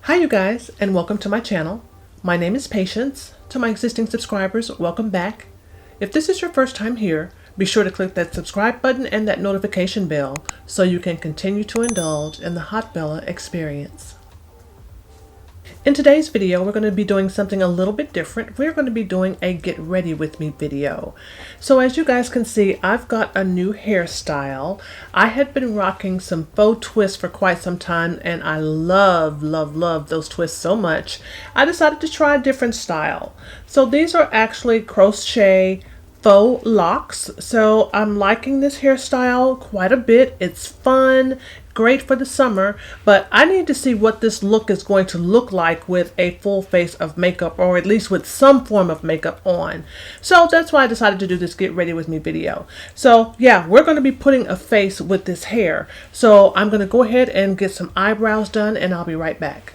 Hi you guys, and welcome to my channel. My name is Patience. To my existing subscribers, welcome back. If this is your first time here, be sure to click that subscribe button and that notification bell so you can continue to indulge in the Haute Bella experience. In today's video, we're going to be doing something a little bit different. We're going to be doing a get ready with me video. So as you guys can see, I've got a new hairstyle. I had been rocking some faux twists for quite some time, and I love those twists so much. I decided to try a different style. So these are actually crochet faux locks. So I'm liking this hairstyle quite a bit. It's fun, great for the summer, but I need to see what this look is going to look like with a full face of makeup, or at least with some form of makeup on. So that's why I decided to do this get ready with me video. So yeah, we're going to be putting a face with this hair. So I'm going to go ahead and get some eyebrows done, and I'll be right back.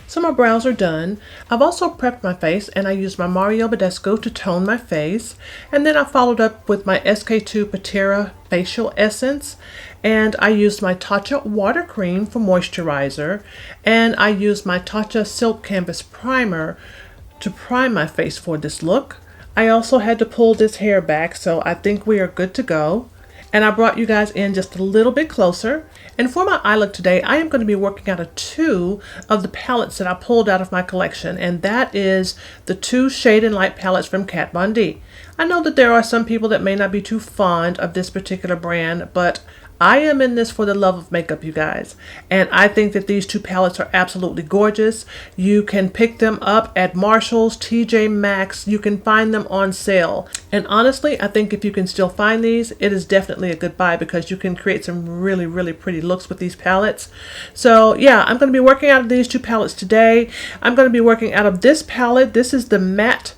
So my brows are done. I've also prepped my face, and I used my Mario Badescu to tone my face. And then I followed up with my SK2 Patera Facial Essence. And I used my Tatcha Water Cream for moisturizer. And I used my Tatcha Silk Canvas Primer to prime my face for this look. I also had to pull this hair back, so I think we are good to go. And I brought you guys in just a little bit closer. And for my eye look today, I am going to be working out of two of the palettes that I pulled out of my collection. And that is the two Shade and Light palettes from Kat Von D. I know that there are some people that may not be too fond of this particular brand, but I am in this for the love of makeup, you guys. And I think that these two palettes are absolutely gorgeous. You can pick them up at Marshall's, TJ Maxx. You can find them on sale. And honestly, I think if you can still find these, it is definitely a good buy, because you can create some really pretty looks with these palettes. So yeah, I'm going to be working out of these two palettes today. I'm going to be working out of this palette. This is the matte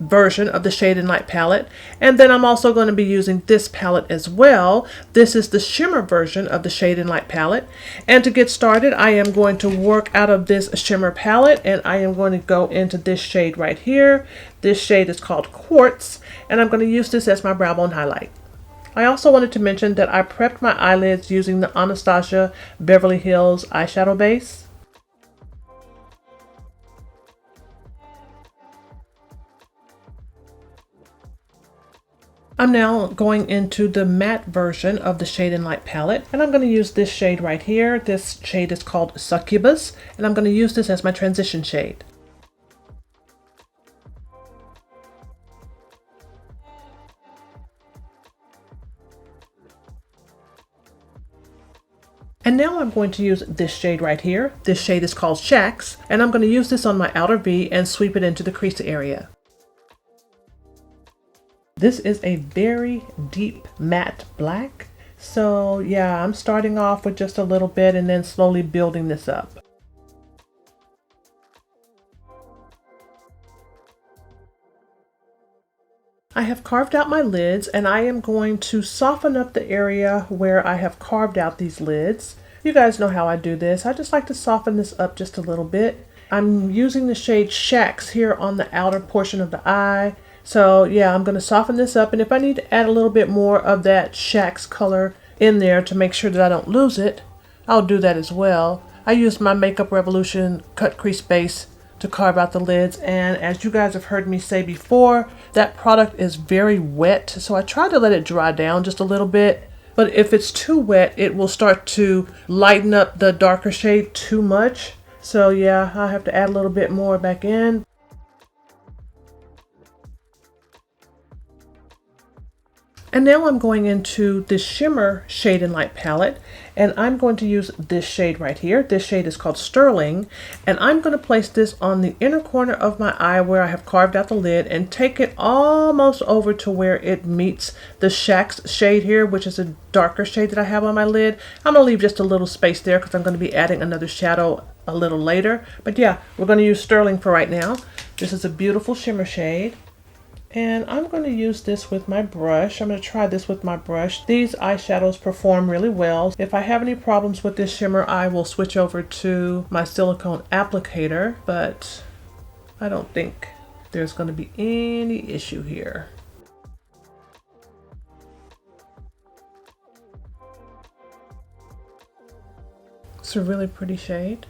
version of the Shade and Light palette, and then I'm also going to be using this palette as well. This is the shimmer version of the Shade and Light palette. And to get started, I am going to work out of this shimmer palette, and I am going to go into this shade right here. This shade is called Quartz, and I'm going to use this as my brow bone highlight. I also wanted to mention that I prepped my eyelids using the Anastasia Beverly Hills eyeshadow base. I'm now going into the matte version of the Shade and Light palette, and I'm going to use this shade right here. This shade is called Succubus, and I'm going to use this as my transition shade. And now I'm going to use this shade right here. This shade is called Shax, and I'm going to use this on my outer V and sweep it into the crease area. This is a very deep matte black. So yeah, I'm starting off with just a little bit and then slowly building this up. I have carved out my lids, and I am going to soften up the area where I have carved out these lids. You guys know how I do this. I just like to soften this up just a little bit. I'm using the shade Shax here on the outer portion of the eye. So yeah, I'm going to soften this up, and if I need to add a little bit more of that Shax color in there to make sure that I don't lose it, I'll do that as well. I used my Makeup Revolution cut crease base to carve out the lids, and as you guys have heard me say before, that product is very wet, so I try to let it dry down just a little bit. But if it's too wet, it will start to lighten up the darker shade too much. So yeah, I'll have to add a little bit more back in. And now I'm going into the shimmer Shade and Light palette, and I'm going to use this shade right here. This shade is called Sterling, and I'm going to place this on the inner corner of my eye where I have carved out the lid, and take it almost over to where it meets the Shax shade here, which is a darker shade that I have on my lid. I'm going to leave just a little space there because I'm going to be adding another shadow a little later. But yeah, we're going to use Sterling for right now. This is a beautiful shimmer shade. And I'm going to use this with my brush. I'm going to try this with my brush. These eyeshadows perform really well. If I have any problems with this shimmer, I will switch over to my silicone applicator, but I don't think there's going to be any issue here. It's a really pretty shade.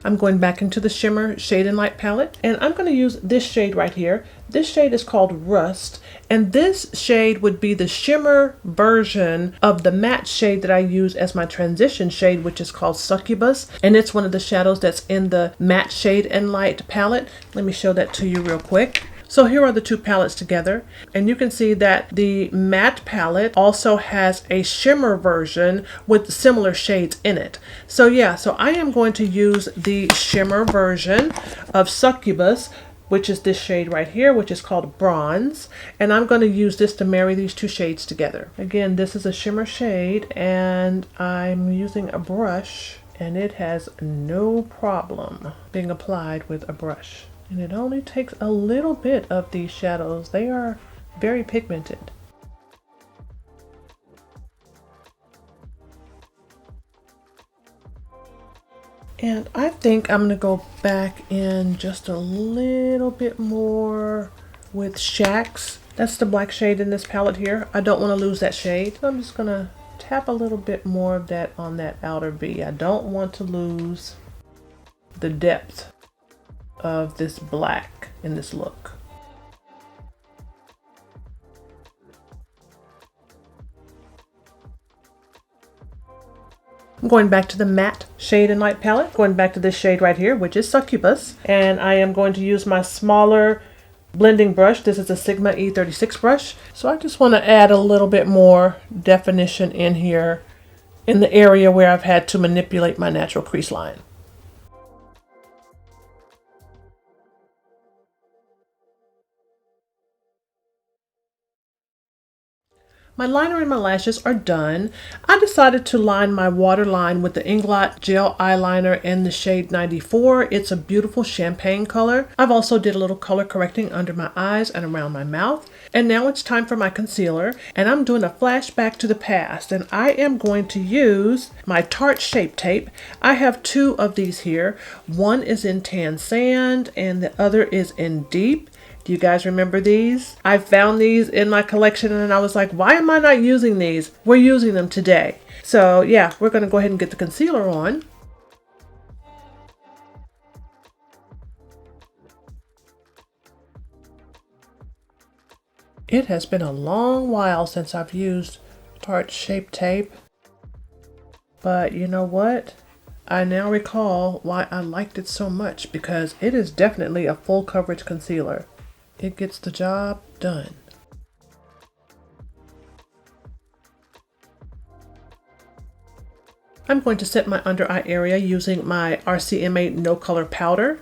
I'm going back into the Shimmer Shade and Light palette, and I'm going to use this shade right here. This shade is called Rust, and this shade would be the shimmer version of the matte shade that I use as my transition shade, which is called Succubus, and it's one of the shadows that's in the Matte Shade and Light palette. Let me show that to you real quick. So here are the two palettes together, and you can see that the matte palette also has a shimmer version with similar shades in it. So yeah, so I am going to use the shimmer version of Succubus, which is this shade right here, which is called Bronze, and I'm going to use this to marry these two shades together. Again, this is a shimmer shade, and I'm using a brush, and it has no problem being applied with a brush. And it only takes a little bit of these shadows. They are very pigmented. And I think I'm going to go back in just a little bit more with Shax. That's the black shade in this palette here. I don't want to lose that shade. So I'm just going to tap a little bit more of that on that outer V. I don't want to lose the depth of this black in this look. I'm going back to the Matte Shade and Light palette, going back to this shade right here, which is Succubus, and I am going to use my smaller blending brush. This is a Sigma E36 brush. So I just want to add a little bit more definition in here in the area where I've had to manipulate my natural crease line. My liner and my lashes are done. I decided to line my waterline with the Inglot gel eyeliner in the shade 94. It's a beautiful champagne color. I've also did a little color correcting under my eyes and around my mouth. And now it's time for my concealer, and I'm doing a flashback to the past, and I am going to use my Tarte Shape Tape. I have two of these here. One is in Tan Sand and the other is in Deep. Do you guys remember these? I found these in my collection and I was like, why am I not using these? We're using them today. So yeah, we're going to go ahead and get the concealer on. It has been a long while since I've used Tarte Shape Tape, but you know what? I now recall why I liked it so much, because it is definitely a full coverage concealer. It gets the job done. I'm going to set my under eye area using my RCMA No Color Powder.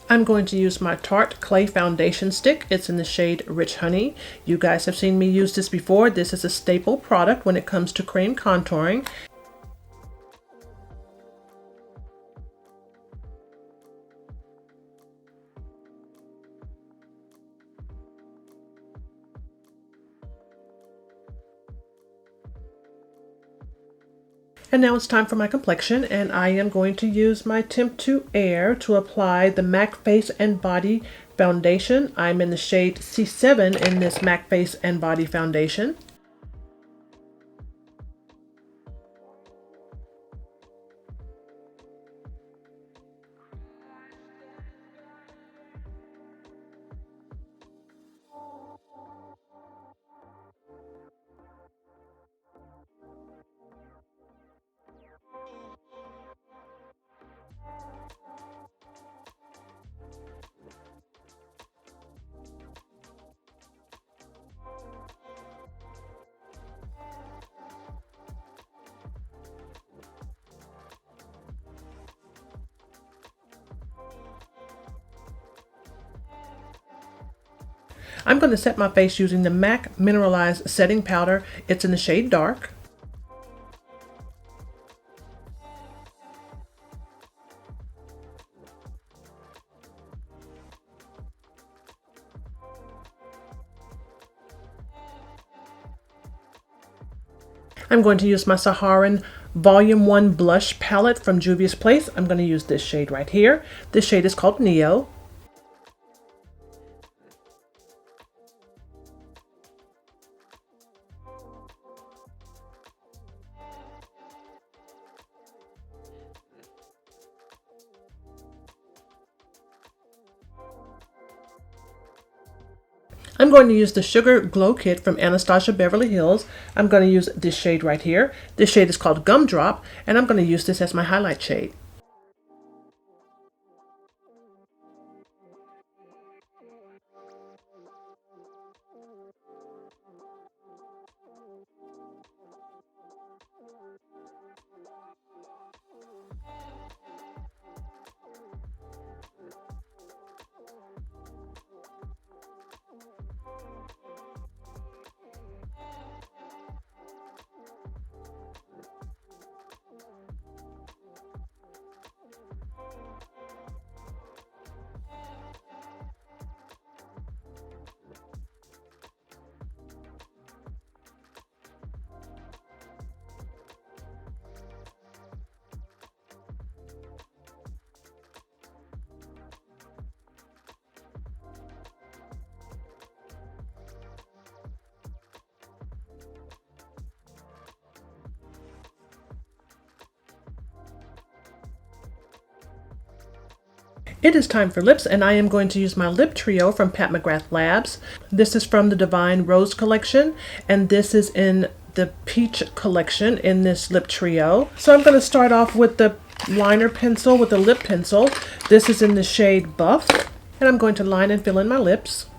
I'm going to use my Tarte Clay Foundation Stick. It's in the shade Rich Honey. You guys have seen me use this before. This is a staple product when it comes to cream contouring. And now it's time for my complexion, and I am going to use my Temp to Air to apply the MAC Face and Body Foundation. I'm in the shade C7 in this MAC Face and Body Foundation. I'm going to set my face using the MAC Mineralized Setting Powder. It's in the shade Dark. I'm going to use my Saharan Volume 1 Blush Palette from Juvia's Place. I'm going to use this shade right here. This shade is called Neo. I'm going to use the Sugar Glow Kit from Anastasia Beverly Hills. I'm going to use this shade right here. This shade is called Gumdrop, and I'm going to use this as my highlight shade. It is time for lips, and I am going to use my lip trio from Pat McGrath Labs. This is from the Divine Rose collection, and this is in the Peach collection in this lip trio. So I'm going to start off with the liner pencil, with the lip pencil. This is in the shade Buff, and I'm going to line and fill in my lips.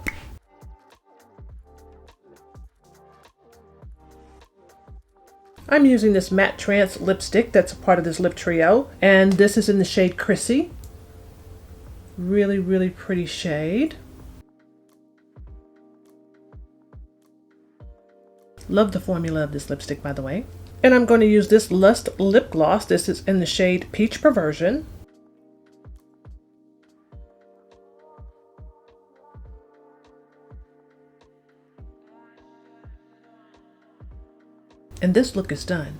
I'm using this Matte Trance lipstick that's a part of this lip trio, and this is in the shade Chrissy. Really, really pretty shade. Love the formula of this lipstick, by the way. And I'm going to use this Lust lip gloss. This is in the shade Peach Perversion. And this look is done.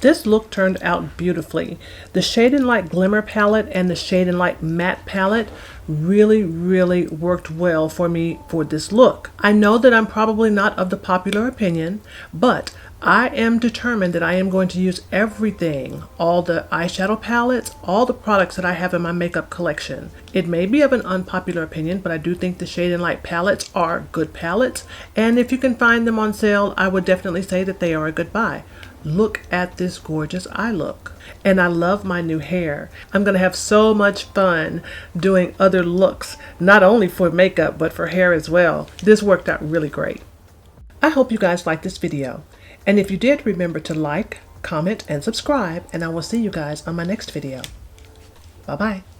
This look turned out beautifully. The Shade and Light Glimmer palette and the Shade and Light Matte palette really worked well for me for this look. I know that I'm probably not of the popular opinion, but I am determined that I am going to use everything, all the eyeshadow palettes, all the products that I have in my makeup collection. It may be of an unpopular opinion, but I do think the Shade and Light palettes are good palettes, and if you can find them on sale, I would definitely say that they are a good buy. Look at this gorgeous eye look. And I love my new hair. I'm going to have so much fun doing other looks, not only for makeup, but for hair as well. This worked out really great. I hope you guys liked this video. And if you did, remember to like, comment, and subscribe. And I will see you guys on my next video. Bye-bye.